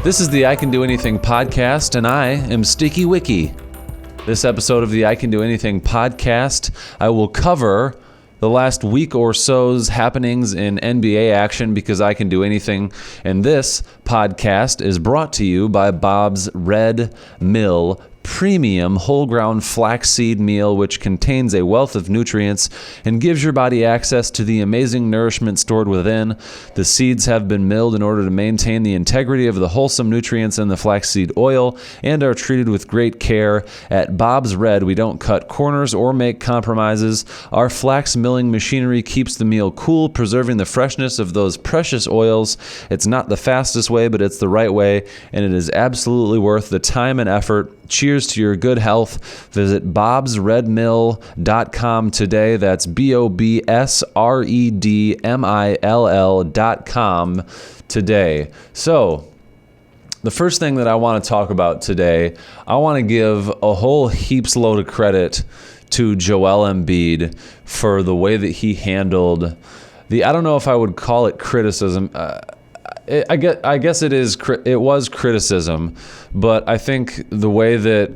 This is the I Can Do Anything podcast, and I am Sticky Wiki. This episode of the I Can Do Anything podcast, I will cover the last week or so's happenings in NBA action because I can do anything. And this podcast is brought to you by Bob's Red Mill Premium Whole Ground Flaxseed Meal, which contains a wealth of nutrients and gives your body access to the amazing nourishment stored within. The seeds have been milled in order to maintain the integrity of the wholesome nutrients in the flaxseed oil and are treated with great care. At Bob's Red, we don't cut corners or make compromises. Our flax milling machinery keeps the meal cool, preserving the freshness of those precious oils. It's not the fastest way, but it's the right way, and it is absolutely worth the time and effort. Cheers to your good health. Visit bobsredmill.com today. That's BOBSREDMILL.com today. So, the first thing that I want to talk about today, I want to give a whole heaps load of credit to Joel Embiid for the way that he handled I don't know if I would call it criticism. I guess it was criticism, but I think the way that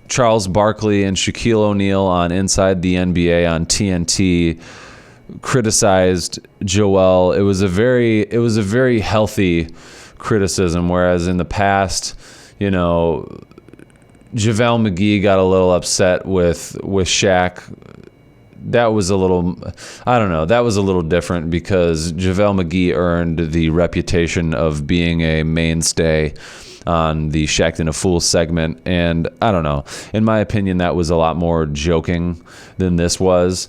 Charles Barkley and Shaquille O'Neal on Inside the NBA on TNT criticized Joel, it was a very healthy criticism, whereas in the past, JaVale McGee got a little upset with Shaq. That was a little different because JaVale McGee earned the reputation of being a mainstay on the Shaqtin' a Fool segment. And I don't know. In my opinion, that was a lot more joking than this was.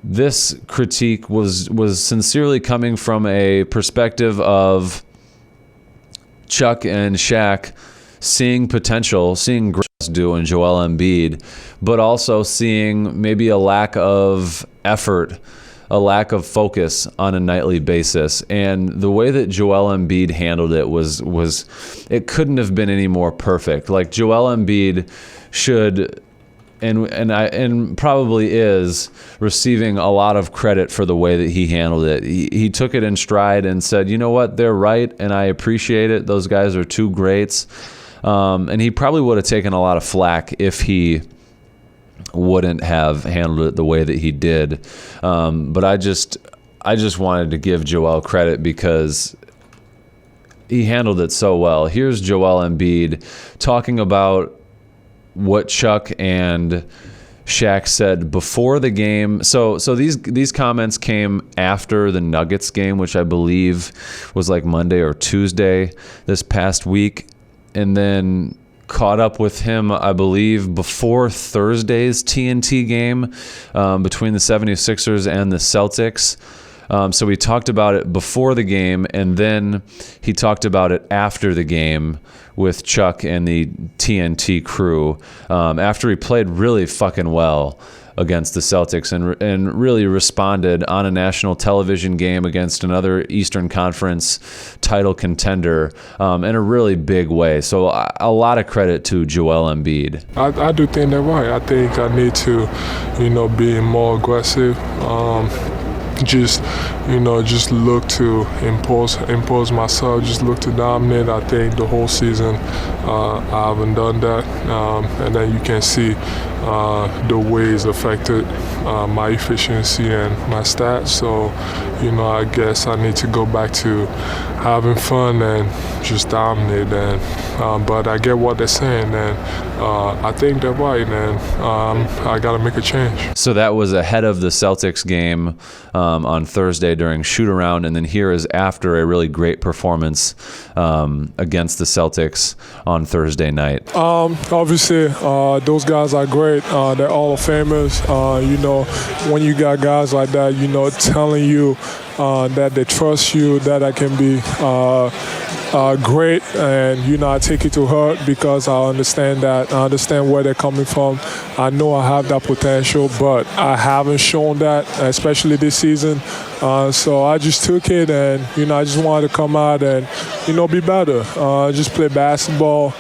This critique was sincerely coming from a perspective of Chuck and Shaq seeing potential, seeing growth do in Joel Embiid, but also seeing maybe a lack of effort, a lack of focus on a nightly basis. And the way that Joel Embiid handled it was it couldn't have been any more perfect. Like Joel Embiid should and probably is receiving a lot of credit for the way that he handled it. He took it in stride and said, you know what, they're right, and I appreciate it. Those guys are two greats. And he probably would have taken a lot of flack if he wouldn't have handled it the way that he did. But I just wanted to give Joel credit because he handled it so well. Here's Joel Embiid talking about what Chuck and Shaq said before the game. So these comments came after the Nuggets game, which I believe was like Monday or Tuesday this past week. And then caught up with him, I believe, before Thursday's TNT game between the 76ers and the Celtics. So we talked about it before the game, and then he talked about it after the game with Chuck and the TNT crew after he played really fucking well against the Celtics and really responded on a national television game against another Eastern Conference title contender in a really big way. So a lot of credit to Joel Embiid. I do think they're right. I think I need to, be more aggressive. Just look to impose myself, just look to dominate. I think the whole season I haven't done that, and then you can see the ways affected my efficiency and my stats. So, I guess I need to go back to having fun and just dominate. And but I get what they're saying, and I think they're right, and I got to make a change. So that was ahead of the Celtics game on Thursday during shoot-around, and then here is after a really great performance against the Celtics on Thursday night. Obviously, those guys are great. They're all Famers. When you got guys like that, telling you that they trust you, that I can be great, and I take it to heart because I understand where they're coming from. I know I have that potential, but I haven't shown that, especially this season. So I just took it, and I just wanted to come out and be better. Just play basketball.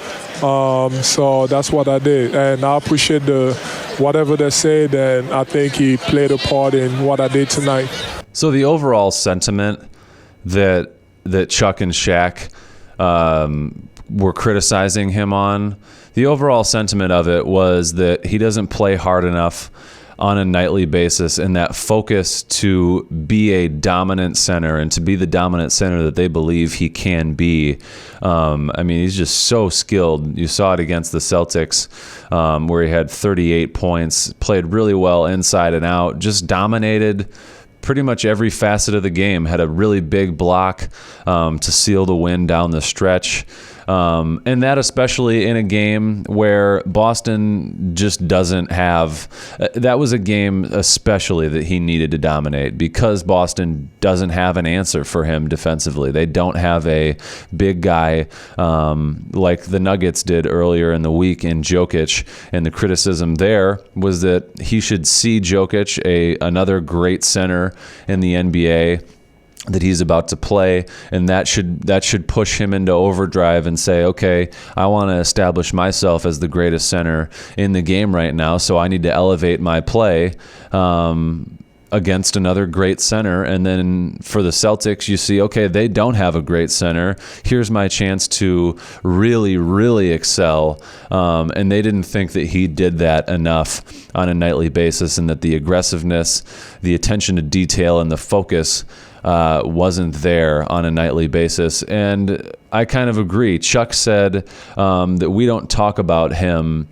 So that's what I did, and I appreciate whatever they said, and I think he played a part in what I did tonight. So the overall sentiment that Chuck and Shaq were criticizing him on. The overall sentiment of it was that he doesn't play hard enough on a nightly basis, and that focus to be a dominant center and to be the dominant center that they believe he can be. I mean, he's just so skilled. You saw it against the Celtics, where he had 38 points, played really well inside and out, just dominated pretty much every facet of the game, had a really big block to seal the win down the stretch. And that especially in a game where Boston just doesn't have, that was a game especially that he needed to dominate because Boston doesn't have an answer for him defensively. They don't have a big guy like the Nuggets did earlier in the week in Jokic, and the criticism there was that he should see Jokic, another great center in the NBA, that he's about to play, and that should push him into overdrive and say, okay, I want to establish myself as the greatest center in the game right now, so I need to elevate my play against another great center. And then for the Celtics, you see, okay, they don't have a great center. Here's my chance to really, really excel. And they didn't think that he did that enough on a nightly basis, and that the aggressiveness, the attention to detail, and the focus wasn't there on a nightly basis. And I kind of agree. Chuck said that we don't talk about him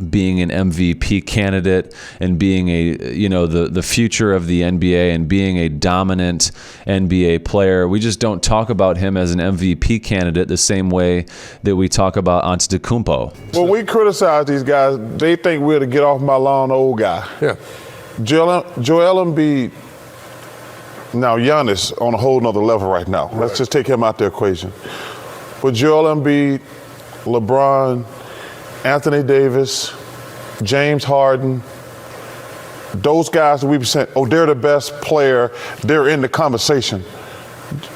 being an MVP candidate and being the future of the NBA and being a dominant NBA player. We just don't talk about him as an MVP candidate the same way that we talk about Antetokounmpo. When we criticize these guys, they think we're the get off my lawn old guy. Yeah. Joel Embiid. Now, Giannis on a whole nother level right now. Right. Let's just take him out the equation. But Joel Embiid, LeBron, Anthony Davis, James Harden, those guys that we've said, they're the best player, they're in the conversation.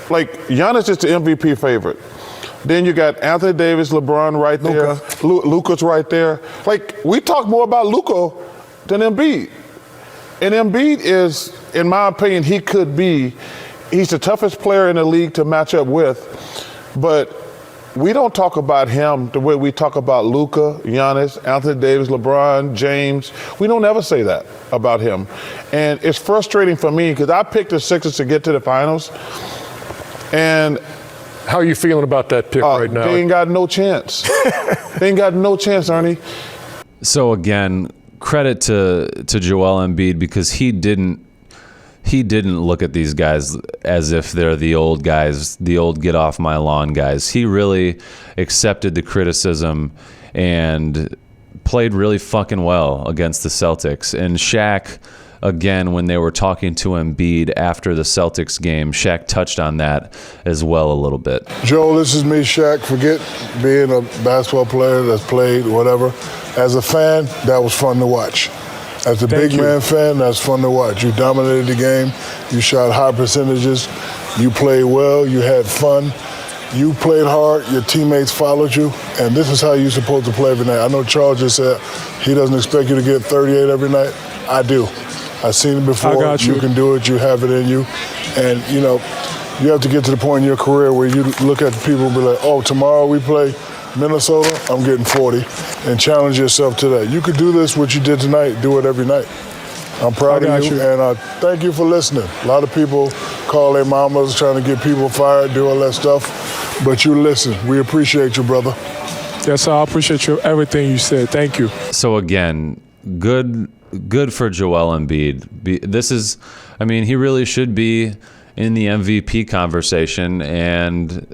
Like, Giannis is the MVP favorite. Then you got Anthony Davis, LeBron right there, Luka's right there. Like, we talk more about Luka than Embiid. And Embiid is, in my opinion, he's the toughest player in the league to match up with. But we don't talk about him the way we talk about Luka, Giannis, Anthony Davis, LeBron, James. We don't ever say that about him. And it's frustrating for me because I picked the Sixers to get to the finals. And how are you feeling about that pick right now? They ain't got no chance. They ain't got no chance, Ernie. So again, credit to Joel Embiid, because he didn't look at these guys as if they're the old guys, the old get off my lawn guys. He really accepted the criticism and played really fucking well against the Celtics. And Shaq, again, when they were talking to Embiid after the Celtics game, Shaq touched on that as well a little bit. Joel, this is me, Shaq. Forget being a basketball player that's played, whatever. As a fan, that was fun to watch. As a big man fan, that's fun to watch. You dominated the game. You shot high percentages. You played well. You had fun. You played hard. Your teammates followed you. And this is how you're supposed to play every night. I know Charles just said he doesn't expect you to get 38 every night. I do. I've seen it before. I got you. You can do it. You have it in you. And, you have to get to the point in your career where you look at the people and be like, oh, tomorrow we play Minnesota, I'm getting 40, and challenge yourself to that. You could do this, what you did tonight, do it every night. I'm proud of you, and thank you for listening. A lot of people call their mamas trying to get people fired, do all that stuff, but you listen. We appreciate you, brother. Yes, I appreciate everything you said. Thank you. So again, good for Joel Embiid. This is, he really should be in the MVP conversation, and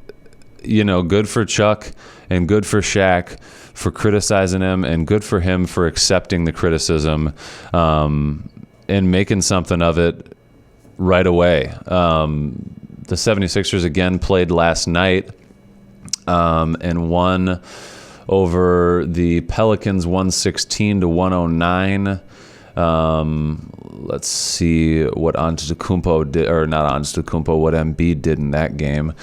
good for Chuck and good for Shaq for criticizing him, and good for him for accepting the criticism and making something of it right away. The 76ers again played last night and won over the Pelicans 116-109. Let's see what Antetokounmpo did, or not Antetokounmpo, what Embiid did in that game.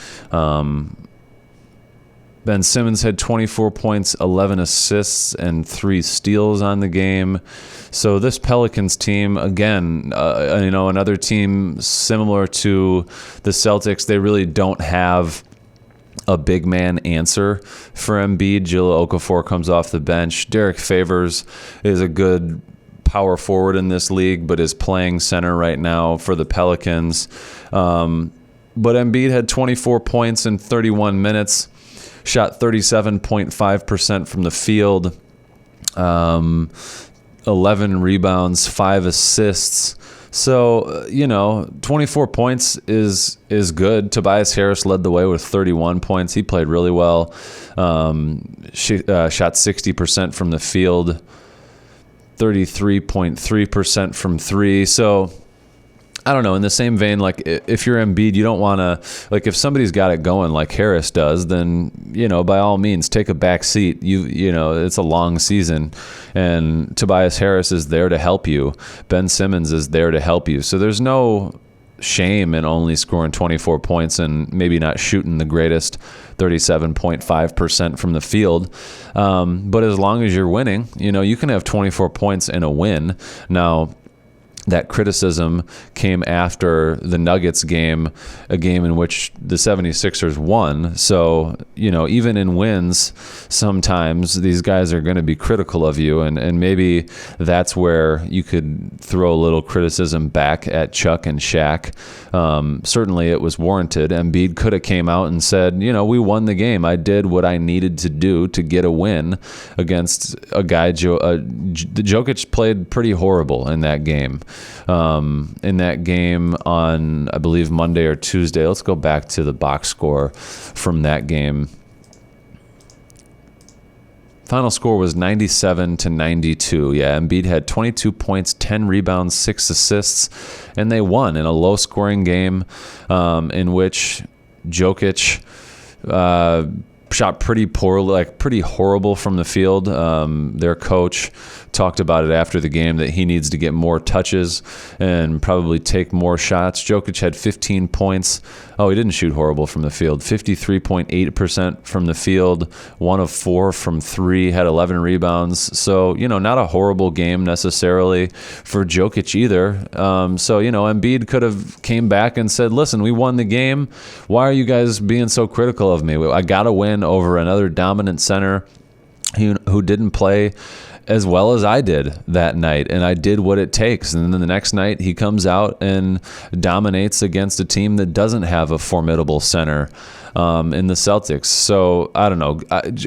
Ben Simmons had 24 points, 11 assists, and 3 steals on the game. So this Pelicans team, again, another team similar to the Celtics, they really don't have a big man answer for Embiid. Jahlil Okafor comes off the bench. Derek Favors is a good power forward in this league, but is playing center right now for the Pelicans. But Embiid had 24 points in 31 minutes, shot 37.5% from the field, 11 rebounds, 5 assists. So, 24 points is good. Tobias Harris led the way with 31 points. He played really well. Shot 60% from the field, 33.3% from three. So, I don't know. In the same vein, like if you're Embiid, you don't want to, like if somebody's got it going like Harris does, then, by all means, take a back seat. It's a long season, and Tobias Harris is there to help you. Ben Simmons is there to help you. So there's no shame in only scoring 24 points and maybe not shooting the greatest 37.5% from the field. But as long as you're winning, you can have 24 points in a win. Now, that criticism came after the Nuggets game, a game in which the 76ers won. So, even in wins, sometimes these guys are going to be critical of you. And maybe that's where you could throw a little criticism back at Chuck and Shaq. Certainly it was warranted. Embiid could have came out and said, we won the game. I did what I needed to do to get a win against a guy. Jokic played pretty horrible in that game. In that game on, I believe, Monday or Tuesday. Let's go back to the box score from that game. Final score was 97-92. Yeah, Embiid had 22 points, 10 rebounds, 6 assists, and they won in a low-scoring game in which Jokic shot pretty poorly, pretty horrible from the field. Their coach talked about it after the game that he needs to get more touches and probably take more shots. Jokic had 15 points. Oh, he didn't shoot horrible from the field. 53.8% from the field, 1 of 4 from 3, had 11 rebounds. So, not a horrible game necessarily for Jokic either. So, Embiid could have came back and said, listen, we won the game. Why are you guys being so critical of me? I got to win over another dominant center who didn't play as well as I did that night, and I did what it takes. And then the next night he comes out and dominates against a team that doesn't have a formidable center in the Celtics. So I don't know.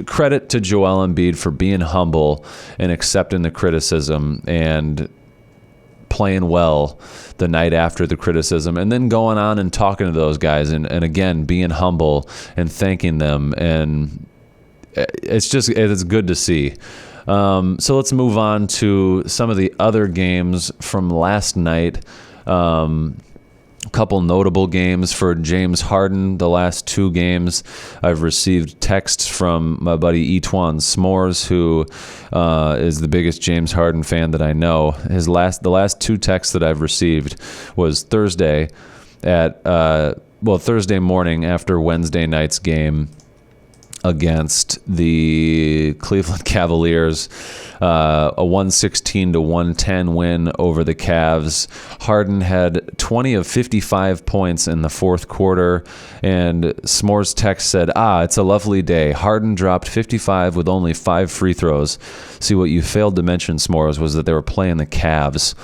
Credit to Joel Embiid for being humble and accepting the criticism and playing well the night after the criticism, and then going on and talking to those guys and again being humble and thanking them. And it's good to see. So let's move on to some of the other games from last night. A couple notable games for James Harden. The last 2 games, I've received texts from my buddy Etwan S'mores, who is the biggest James Harden fan that I know. The last 2 texts that I've received was Thursday Thursday morning after Wednesday night's game against the Cleveland Cavaliers, a 116-110 win over the Cavs. Harden had 20 of 55 points in the fourth quarter, and S'mores text said, it's a lovely day. Harden dropped 55 with only 5 free throws. See, what you failed to mention, S'mores, was that they were playing the Cavs.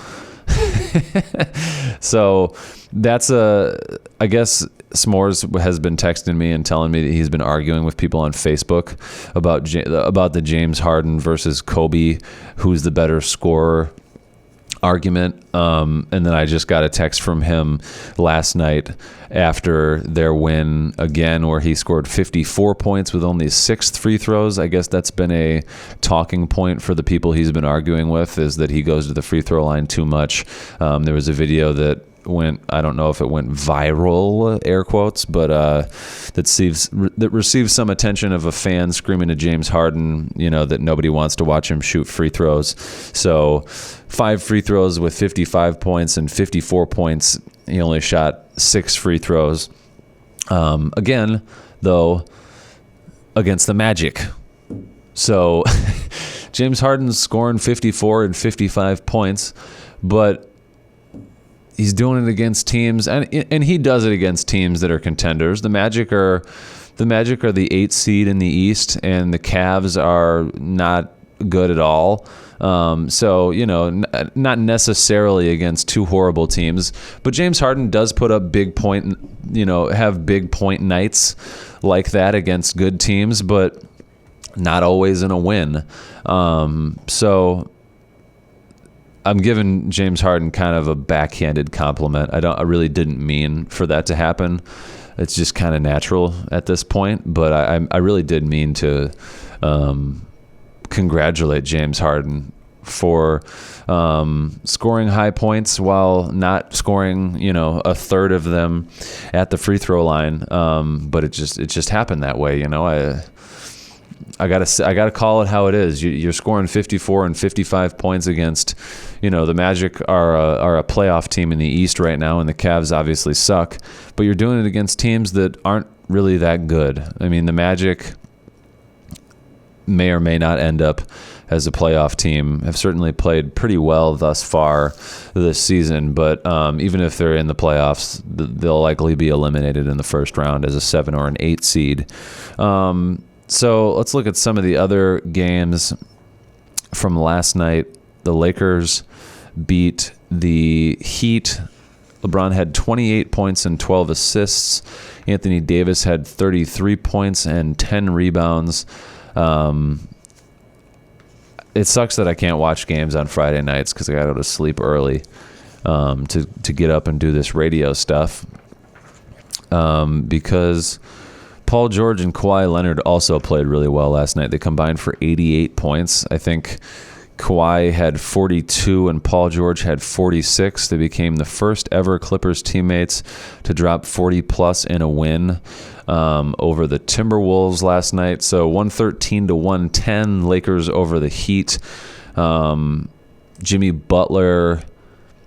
So that's I guess S'mores has been texting me and telling me that he's been arguing with people on Facebook about the James Harden versus Kobe, who's the better scorer argument. And then I just got a text from him last night after their win again, where he scored 54 points with only 6 free throws. I guess that's been a talking point for the people he's been arguing with, is that he goes to the free throw line too much. There was a video that I don't know if it went viral, air quotes, but that received some attention of a fan screaming to James Harden, that nobody wants to watch him shoot free throws. So 5 free throws with 55 points and 54 points. He only shot 6 free throws. Again, though, against the Magic. So James Harden's scoring 54 and 55 points, but he's doing it against teams, and he does it against teams that are contenders. The Magic are, the Magic are the 8th seed in the East, and the Cavs are not good at all. So, not necessarily against two horrible teams, but James Harden does put up have big point nights like that against good teams, but not always in a win. So I'm giving James Harden kind of a backhanded compliment. I really didn't mean for that to happen. It's just kind of natural at this point, but I really did mean to congratulate James Harden for scoring high points while not scoring, a third of them at the free throw line. But it just happened that way. I gotta call it how it is. You're scoring 54 and 55 points against, the Magic are a playoff team in the East right now, and the Cavs obviously suck. But you're doing it against teams that aren't really that good. I mean, the Magic may or may not end up as a playoff team, have certainly played pretty well thus far this season, but even if they're in the playoffs, they'll likely be eliminated in the first round as a 7 or an 8 seed. So let's look at some of the other games from last night. The Lakers beat the Heat. LeBron had 28 points and 12 assists. Anthony Davis had 33 points and 10 rebounds. It sucks that I can't watch games on Friday nights because I got to go to sleep early to get up and do this radio stuff. Because Paul George and Kawhi Leonard also played really well last night. They combined for 88 points. I think Kawhi had 42 and Paul George had 46. They became the first ever Clippers teammates to drop 40-plus in a win over the Timberwolves last night. So 113-110, Lakers over the Heat. Jimmy Butler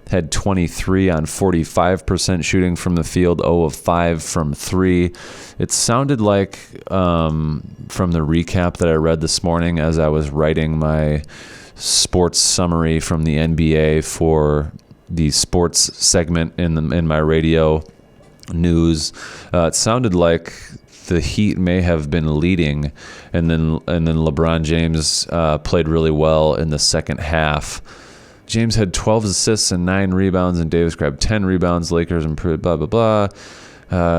had 23 on 45% shooting from the field, 0 of 5 from 3. It sounded like, from the recap that I read this morning as I was writing my sports summary from the NBA for the sports segment in my radio news, it sounded like the Heat may have been leading, and then LeBron James played really well in the second half. James had 12 assists and 9 rebounds, and Davis grabbed 10 rebounds. Lakers improved, blah, blah, blah.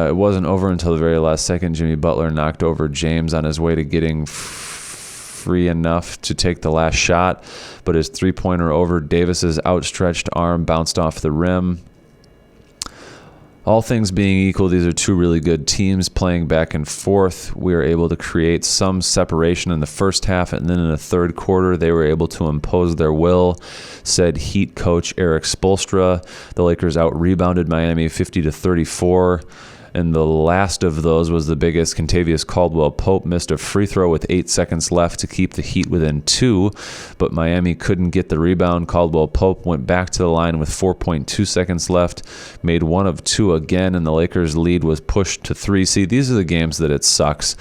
It wasn't over until the very last second. Jimmy Butler knocked over James on his way to getting free enough to take the last shot, but his three-pointer over Davis's outstretched arm bounced off the rim. All things being equal, these are two really good teams playing back and forth. We were able to create some separation in the first half, and then in the third quarter, they were able to impose their will, said Heat coach Eric Spoelstra. The Lakers out-rebounded Miami 50-34. And the last of those was the biggest. Kentavious Caldwell-Pope missed a free throw with 8 seconds left to keep the Heat within 2, but Miami couldn't get the rebound. Caldwell-Pope went back to the line with 4.2 seconds left, made 1 of 2 again, and the Lakers' lead was pushed to 3. See, these are the games that it sucks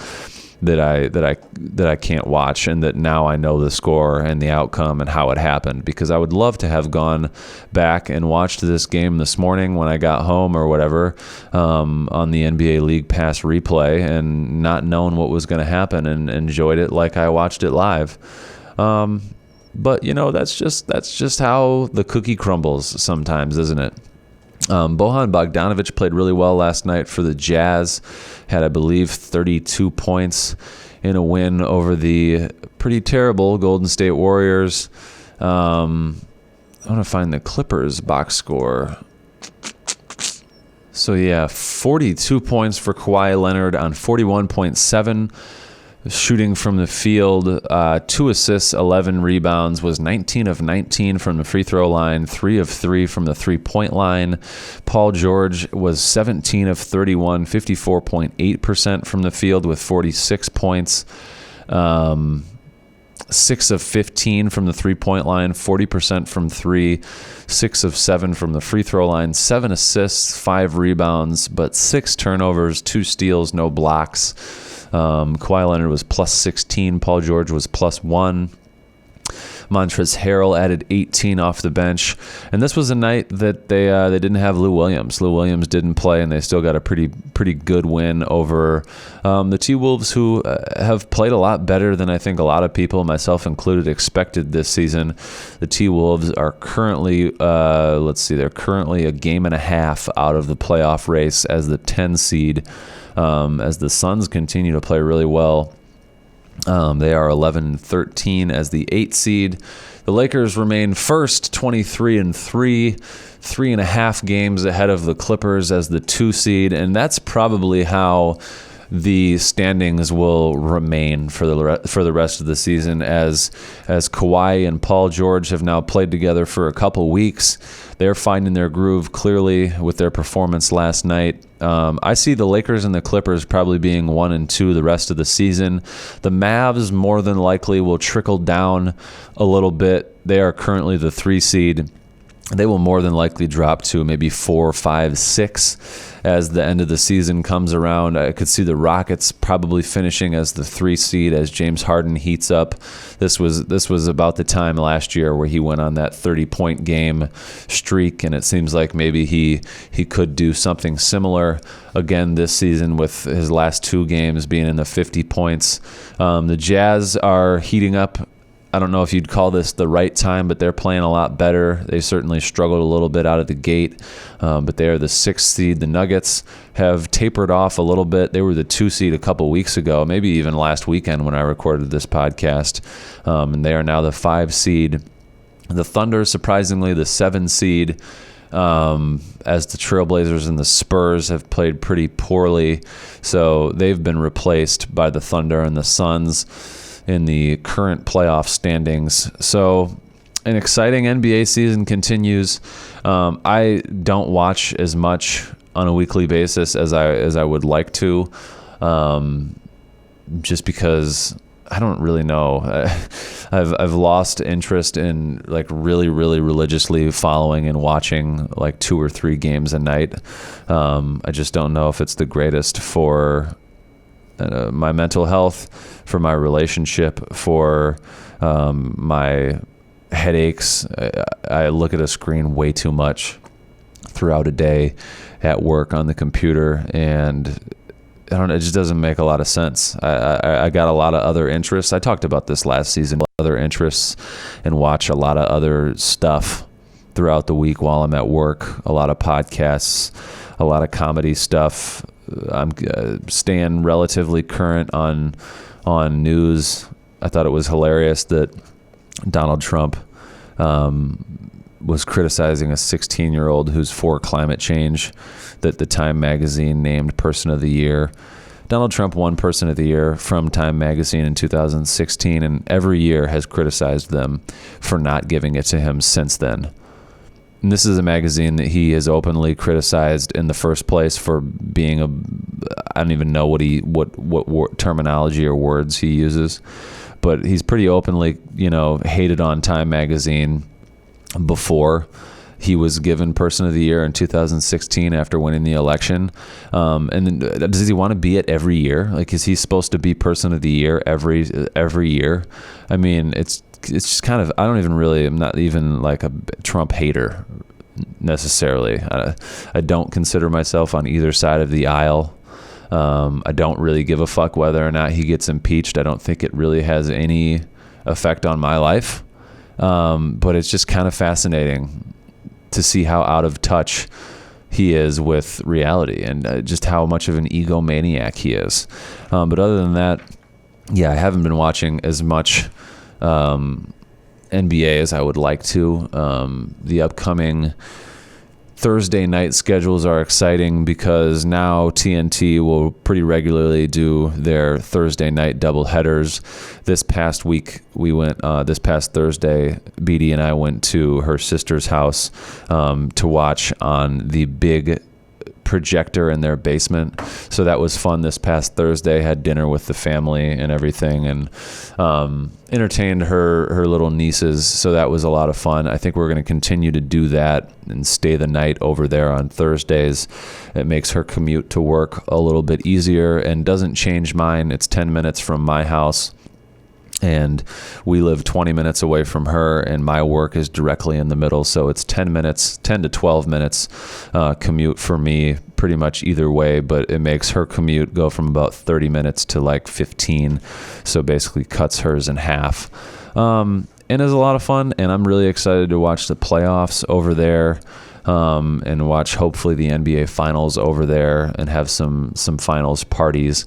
that I can't watch, and that now I know the score and the outcome and how it happened, because I would love to have gone back and watched this game this morning when I got home or whatever on the NBA League Pass replay and not known what was going to happen and enjoyed it like I watched it live. But that's just how the cookie crumbles sometimes, isn't it? Bojan Bogdanovic played really well last night for the Jazz, had, I believe, 32 points in a win over the pretty terrible Golden State Warriors. I want to find the Clippers box score. So, 42 points for Kawhi Leonard on 41.7 shooting from the field, 2 assists, 11 rebounds, was 19 of 19 from the free throw line, 3 of 3 from the three-point line. Paul George was 17 of 31, 54.8% from the field with 46 points. 6 of 15 from the three-point line, 40% from 3, 6 of 7 from the free throw line, 7 assists, 5 rebounds, but 6 turnovers, 2 steals, no blocks. Kawhi Leonard was plus 16. Paul George was plus 1. Montrezl Harrell added 18 off the bench. And this was a night that they didn't have Lou Williams. Lou Williams didn't play, and they still got a pretty good win over the T-Wolves, who have played a lot better than I think a lot of people, myself included, expected this season. The T-Wolves are currently, they're currently a game and a half out of the playoff race as the 10 seed, as the Suns continue to play really well. They are 11-13 as the 8 seed. The Lakers remain first, 23-3, 3.5 games ahead of the Clippers as the 2 seed, and that's probably how the standings will remain for the rest of the season, as Kawhi and Paul George have now played together for a couple weeks. They're finding their groove clearly with their performance last night. I see the Lakers and the Clippers probably being 1 and 2 the rest of the season. The Mavs more than likely will trickle down a little bit. They are currently the 3 seed. They will more than likely drop to maybe 4, 5, 6 as the end of the season comes around. I could see the Rockets probably finishing as the 3 seed as James Harden heats up. This was about the time last year where he went on that 30-point game streak, and it seems like maybe he could do something similar again this season with his last 2 games being in the 50 points. The Jazz are heating up. I don't know if you'd call this the right time, but they're playing a lot better. They certainly struggled a little bit out of the gate, but they are the 6th seed. The Nuggets have tapered off a little bit. They were the 2 seed a couple weeks ago, maybe even last weekend when I recorded this podcast, and they are now the 5 seed. The Thunder, surprisingly, the 7 seed, as the Trailblazers and the Spurs have played pretty poorly, so they've been replaced by the Thunder and the Suns in the current playoff standings. So an exciting NBA season continues. I don't watch as much on a weekly basis as I would like to, just because I don't really know. I've lost interest in like really religiously following and watching like 2 or 3 games a night. I just don't know if it's the greatest for my mental health, for my relationship, for my headaches. I look at a screen way too much throughout a day at work on the computer, and I don't know, it just doesn't make a lot of sense. I got a lot of other interests. I talked about this last season, other interests, and watch a lot of other stuff throughout the week while I'm at work. A lot of podcasts, a lot of comedy stuff. I'm staying relatively current on news. I thought it was hilarious that Donald Trump was criticizing a 16-year-old who's for climate change, that the Time magazine named Person of the Year. Donald Trump won Person of the Year from Time magazine in 2016, and every year has criticized them for not giving it to him since then. And this is a magazine that he has openly criticized in the first place for being I don't even know what terminology or words he uses, but he's pretty openly, hated on Time magazine before he was given Person of the Year in 2016 after winning the election. And then, does he want to be it every year? Like, is he supposed to be Person of the Year every year? I mean, it's just kind of, I'm not even like a Trump hater necessarily. I don't consider myself on either side of the aisle. I don't really give a fuck whether or not he gets impeached. I don't think it really has any effect on my life. But it's just kind of fascinating to see how out of touch he is with reality, and just how much of an egomaniac he is. But other than that, I haven't been watching as much NBA as I would like to. The upcoming Thursday night schedules are exciting because now TNT will pretty regularly do their Thursday night doubleheaders. This past Thursday, BD and I went to her sister's house to watch on the big projector in their basement. So that was fun this past Thursday. Had dinner with the family and everything, and entertained her little nieces. So that was a lot of fun. I think we're going to continue to do that and stay the night over there on Thursdays. It makes her commute to work a little bit easier and doesn't change mine. It's 10 minutes from my house. And we live 20 minutes away from her, and my work is directly in the middle. So it's 10 to 12 minutes commute for me, pretty much either way. But it makes her commute go from about 30 minutes to like 15. So basically cuts hers in half. And it's a lot of fun. And I'm really excited to watch the playoffs over there. And watch hopefully the NBA finals over there and have some finals parties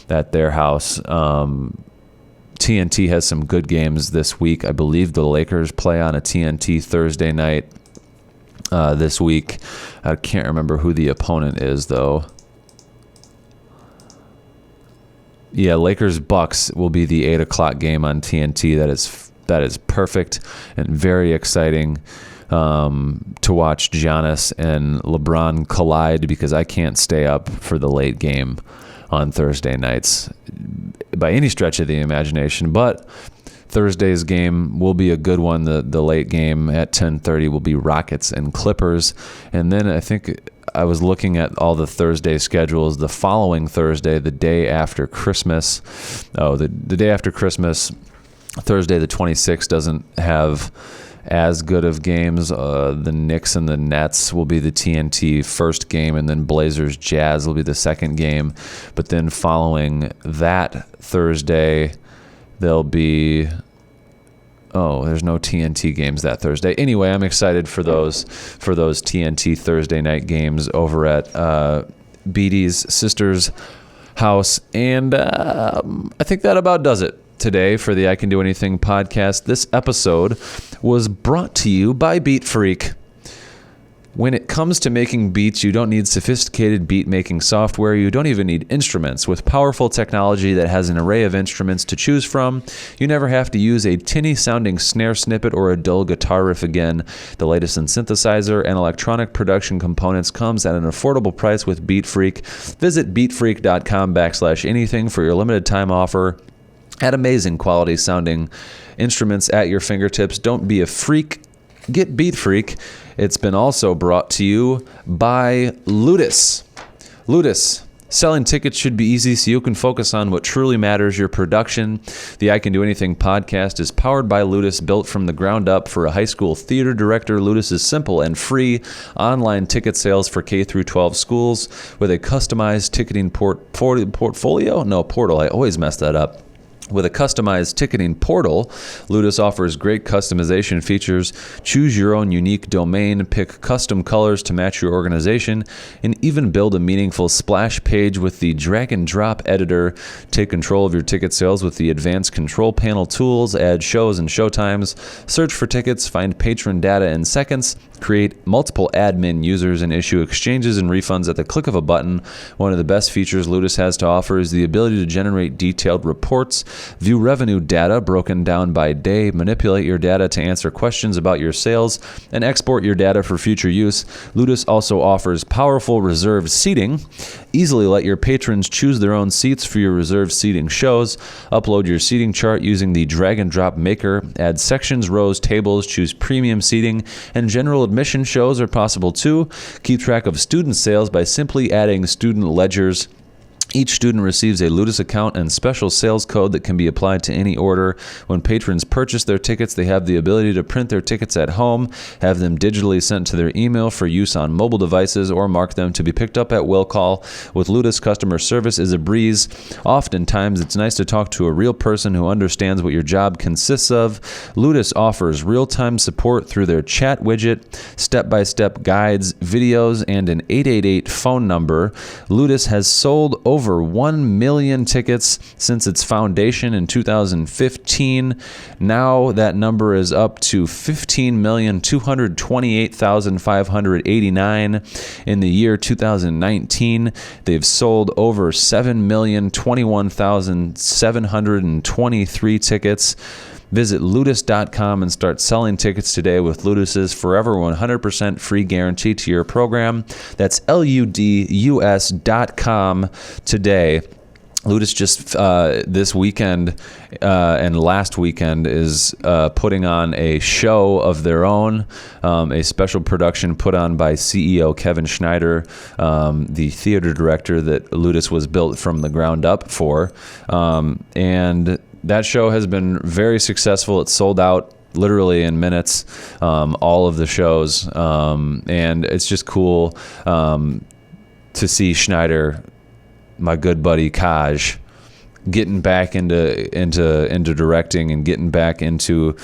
at their house. TNT has some good games this week. I believe the Lakers play on a TNT Thursday night this week. I can't remember who the opponent is, though. Yeah, Lakers-Bucks will be the 8 o'clock game on TNT. That is perfect and very exciting to watch Giannis and LeBron collide, because I can't stay up for the late game on Thursday nights by any stretch of the imagination. But Thursday's game will be a good one. The late game at 10:30 will be Rockets and Clippers. And then I think I was looking at all the Thursday schedules. The following Thursday, the day after Christmas, the day after Christmas, Thursday the 26th, doesn't have as good of games. The Knicks and the Nets will be the TNT first game, and then Blazers Jazz will be the second game. But then following that Thursday, there'll be there's no TNT games that Thursday. Anyway, I'm excited for those TNT Thursday night games over at BD's sister's house. And I think that about does it today for the I Can Do Anything podcast. This episode was brought to you by Beat Freak. When it comes to making beats, you don't need sophisticated beat-making software. You don't even need instruments. With powerful technology that has an array of instruments to choose from, you never have to use a tinny-sounding snare snippet or a dull guitar riff again. The latest in synthesizer and electronic production components comes at an affordable price with Beat Freak. Visit beatfreak.com/anything for your limited time offer at amazing quality sounding instruments at your fingertips. Don't be a freak. Get Beat Freak. It's been also brought to you by Ludus. Ludus. Selling tickets should be easy so you can focus on what truly matters, your production. The I Can Do Anything podcast is powered by Ludus, built from the ground up for a high school theater director. Ludus is simple and free online ticket sales for K-12 schools with a customized ticketing portal. I always mess that up. With a customized ticketing portal, Ludus offers great customization features. Choose your own unique domain, pick custom colors to match your organization, and even build a meaningful splash page with the drag and drop editor. Take control of your ticket sales with the advanced control panel tools, add shows and showtimes, search for tickets, find patron data in seconds, create multiple admin users, and issue exchanges and refunds at the click of a button. One of the best features Ludus has to offer is the ability to generate detailed reports, view revenue data broken down by day, manipulate your data to answer questions about your sales, and export your data for future use. Ludus also offers powerful reserved seating. Easily let your patrons choose their own seats for your reserved seating shows. Upload your seating chart using the drag and drop maker. Add sections, rows, tables, choose premium seating, and general admission shows are possible too. Keep track of student sales by simply adding student ledgers. Each student receives a Ludus account and special sales code that can be applied to any order. When patrons purchase their tickets, they have the ability to print their tickets at home, have them digitally sent to their email for use on mobile devices, or mark them to be picked up at will call. With Ludus, customer service is a breeze. Oftentimes, it's nice to talk to a real person who understands what your job consists of. Ludus offers real-time support through their chat widget, step-by-step guides, videos, and an 888 phone number. Ludus has sold over 1 million tickets since its foundation in 2015. Now that number is up to 15,228,589 in the year 2019. They've sold over 7,021,723 tickets. Visit ludus.com and start selling tickets today with Ludus's forever 100% free guarantee to your program. That's ludus.com today. Ludus just this weekend and last weekend is putting on a show of their own, a special production put on by CEO Kevin Schneider, the theater director that Ludus was built from the ground up for. And that show has been very successful. It's sold out literally in minutes, all of the shows. And it's just cool to see Schneider, my good buddy Kaj, getting back into directing and getting back into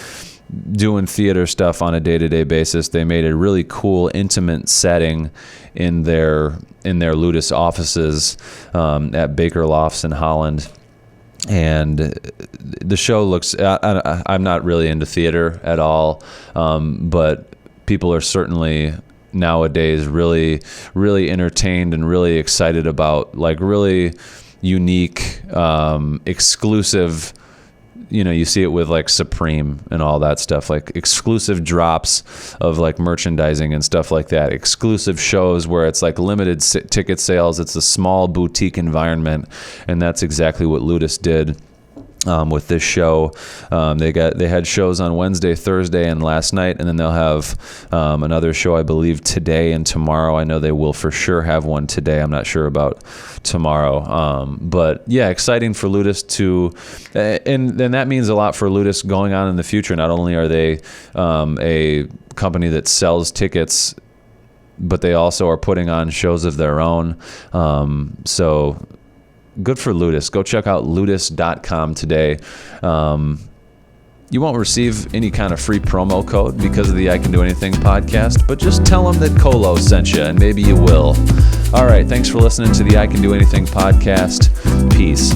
doing theater stuff on a day-to-day basis. They made a really cool, intimate setting in their Ludus offices at Baker Lofts in Holland. And the show looks, I'm not really into theater at all, but people are certainly nowadays really, really entertained and really excited about like really unique, exclusive, you see it with like Supreme and all that stuff, like exclusive drops of like merchandising and stuff like that, exclusive shows where it's like limited ticket sales. It's a small boutique environment. And that's exactly what Ludus did. With this show, they had shows on Wednesday, Thursday, and last night, and then they'll have another show, I believe, today and tomorrow. I know they will for sure have one today. I'm not sure about tomorrow, but yeah, exciting for Ludus to, and that means a lot for Ludus going on in the future. Not only are they a company that sells tickets, but they also are putting on shows of their own. So good for Ludus. Go check out ludus.com today. You won't receive any kind of free promo code because of the I Can Do Anything podcast, but just tell them that Colo sent you, and maybe you will. All right, thanks for listening to the I Can Do Anything podcast. Peace.